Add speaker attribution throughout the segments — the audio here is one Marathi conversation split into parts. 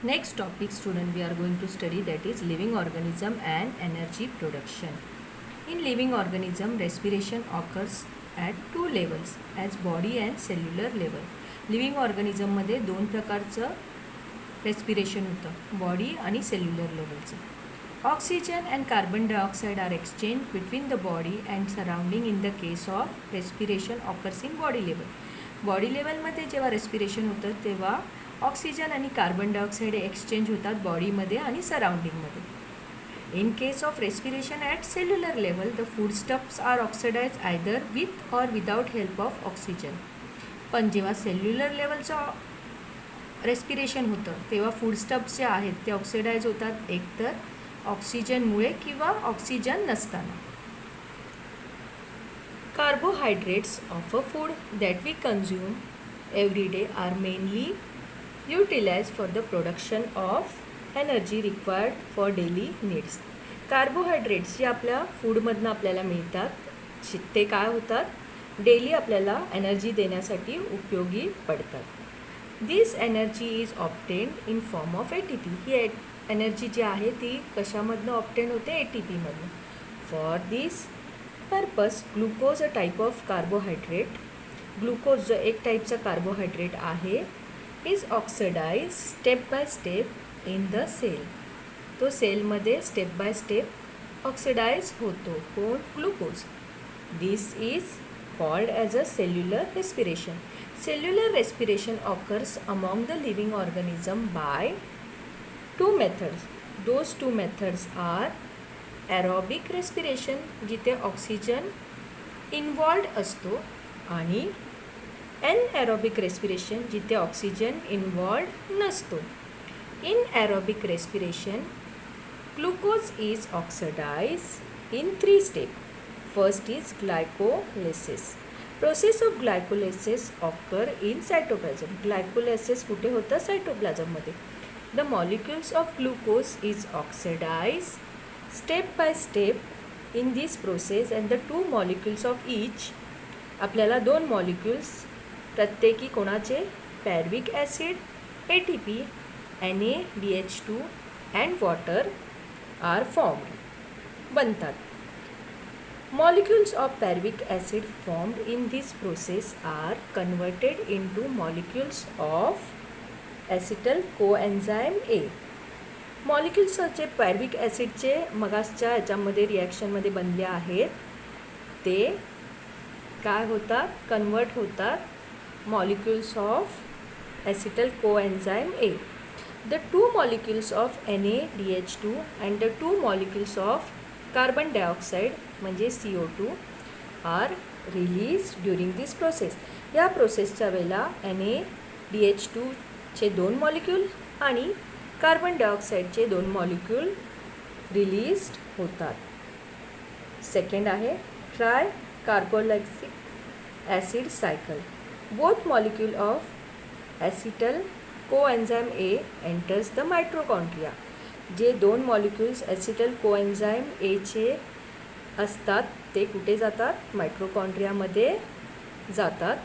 Speaker 1: Next topic student we are going to study, that is living organism and energy production. In living organism, respiration occurs at two levels, as body and cellular level. Living ऑर्गॅनिझममध्ये दोन प्रकारचं रेस्पिरेशन होतं, बॉडी आणि सेल्युलर लेवलचं. Oxygen and carbon dioxide are exchange between the body and surrounding in the case of respiration occurs in body level. Body लेवलमध्ये जेव्हा रेस्पिरेशन होतं तेव्हा ऑक्सिजन आणि कार्बन डायऑक्साईड एक्सचेंज होतात बॉडीमध्ये आणि सराउंडिंगमध्ये. In case of respiration at cellular level, the foodstuffs are oxidized either with or without help of oxygen. पण जेव्हा सेल्युलर लेवलचं रेस्पिरेशन होतं तेव्हा फूडस्टफ्स जे आहेत ते ऑक्सिडाइज होतात, एकतर ऑक्सिजनमुळे किंवा ऑक्सिजन नसताना. Carbohydrates of a food that we consume every day are mainly utilized for the production of energy required for daily needs. Carbohydrates जे आपल्या फूडमधनं आपल्याला मिळतात ते काय होतात, डेली आपल्याला एनर्जी देण्यासाठी उपयोगी पडतात. This energy is obtained in form of ATP. ही एनर्जी जी आहे ती कशामधनं ऑप्टेन होते, ATPमधनं. For this purpose glucose a type of carbohydrate, glucose जो एक टाईपचा कार्बोहायड्रेट आहे, is oxidise step by step in the cell. तो सेलमध्ये स्टेप बाय स्टेप ऑक्सिडाइज होतो. कोण, glucose. This is called as a cellular respiration. Cellular respiration occurs among the living organism by two methods. Those two methods are aerobic respiration, जिथे ऑक्सिजन इन्व्हॉल्व्ड असतो, आणि एनएरोबिक रेस्पिरेशन, जिथे ऑक्सिजन इन्व्हॉल्व्ड नसतो. In aerobic respiration glucose is oxidise in 3 step. First is glycolysis. Process of glycolysis occur in cytoplasm. Glycolysis कुठे होतं, सायटोप्लाझममध्ये. The molecules of glucose is oxidise step by step in this process, and the 2 molecules of each, आपल्याला 2 मॉलिक्युल्स प्रत्येकी कोणाचे, pyruvic acid, ATP, NaDH2 and water are formed, बनतात. Molecules of pyruvic acid formed in this process are converted into molecules of acetyl coenzyme A. Molecules जे पॅरविक ॲसिडचे मगासच्या ह्याच्यामध्ये रिॲक्शनमध्ये बनले आहेत ते काय होतात, कन्वर्ट होतात molecules of acetyl coenzyme A. The 2 molecules of NaDH2 and the 2 molecules of carbon dioxide म्हणजे CO2 are released during this process. या प्रोसेसच्या वेळेला NaDH2 चे 2 मॉलिक्यूल आणि कार्बन डायऑक्साईडचे 2 मॉलिक्यूल रिलीज होतात. सेकंड आहे try carboxylic acid cycle. Both molecule of acetyl coenzyme A enters the mitochondria. जे 2 मॉलिक्युल्स ॲसिटल कोएन्झाईम Aचे असतात ते कुठे जातात, मायट्रोकॉन्ड्रियामध्ये जातात.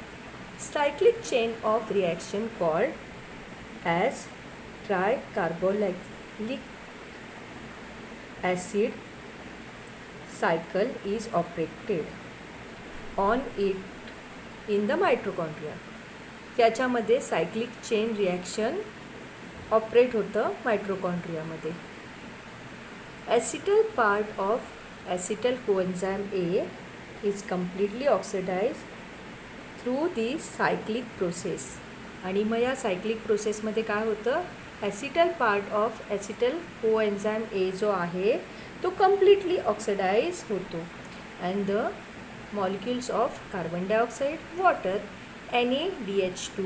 Speaker 1: Cyclic chain of reaction called as tri carboxylic acid cycle is operated on it in the mitochondria. त्याच्यामध्ये सायक्लिक चेन रिॲक्शन ऑपरेट होतं मायट्रोकॉन्ड्रियामध्ये. Acetyl part of acetyl coenzyme A is completely oxidise through the cyclic process. आणि मग या सायक्लिक प्रोसेसमध्ये काय होतं, acetyl part of acetyl coenzyme A जो आहे तो कम्प्लिटली ऑक्सिडाइज होतो. And the molecules of carbon dioxide, water, NaDH2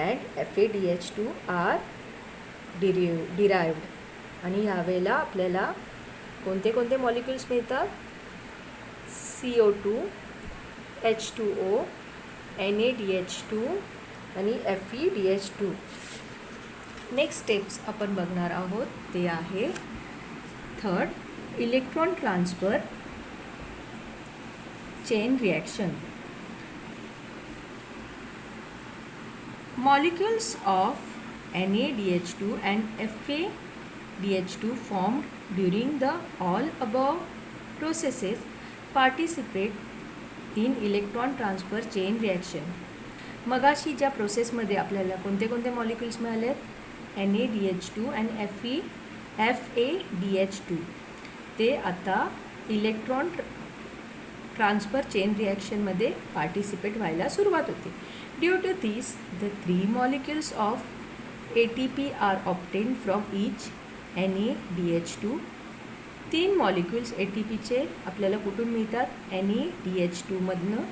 Speaker 1: and FADH2 are derived. आणि ह्यावेळेला आपल्याला कोणते कोणते मॉलिक्युल्स मिळतात, CO2, H2O, NaDH2 आणि FeDH2. नेक्स्ट स्टेप्स आपण बघणार आहोत ते आहे third, electron transfer chain reaction. Molecules of NaDH2 and FaDH2 formed during the all above processes participate in electron transfer chain reaction. मगाशी ज्या प्रोसेसमध्ये आपल्याला कोणते कोणते मॉलिक्युल्स मिळाले आहेत, NaDH2 आणि FaDH2, ते आता इलेक्ट्रॉन ट्रान्सफर चेन रिॲक्शनमध्ये पार्टिसिपेट व्हायला सुरुवात होते. Due to this the 3 molecules of ATP are obtained from each NaDH2. 3 molecules ATPचे आपल्याला कुठून मिळतात, NaDH2 मधनं,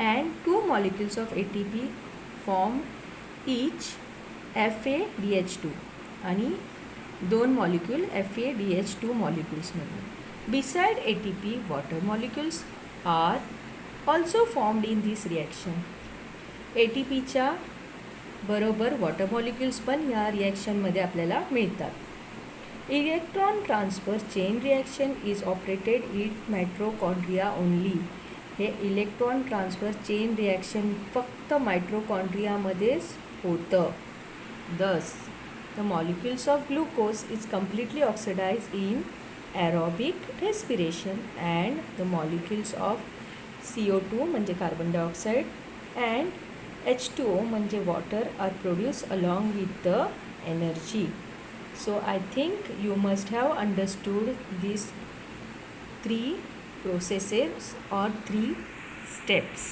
Speaker 1: and 2 molecules of ATP form each FaDH2 आणि 2 मॉलिक्युल FaDH2 मॉलिक्युल्समधनं. Beside ATP, water molecules are also formed in this reaction. ATPच्या बरोबर वॉटर मॉलिक्युल्स पण या रिॲक्शनमध्ये आपल्याला मिळतात. Electron transfer chain reaction is operated in mitochondria only. हे इलेक्ट्रॉन ट्रान्सफर चेन रिॲक्शन फक्त मायट्रोकॉन्ड्रियामध्येच होतं. Thus, the molecules of glucose is completely oxidized in aerobic respiration and the molecules of CO2 म्हणजे कार्बन डायऑक्साईड and H2O म्हणजे water are produced along with the energy. So I think you must have understood these 3 processes or 3 steps.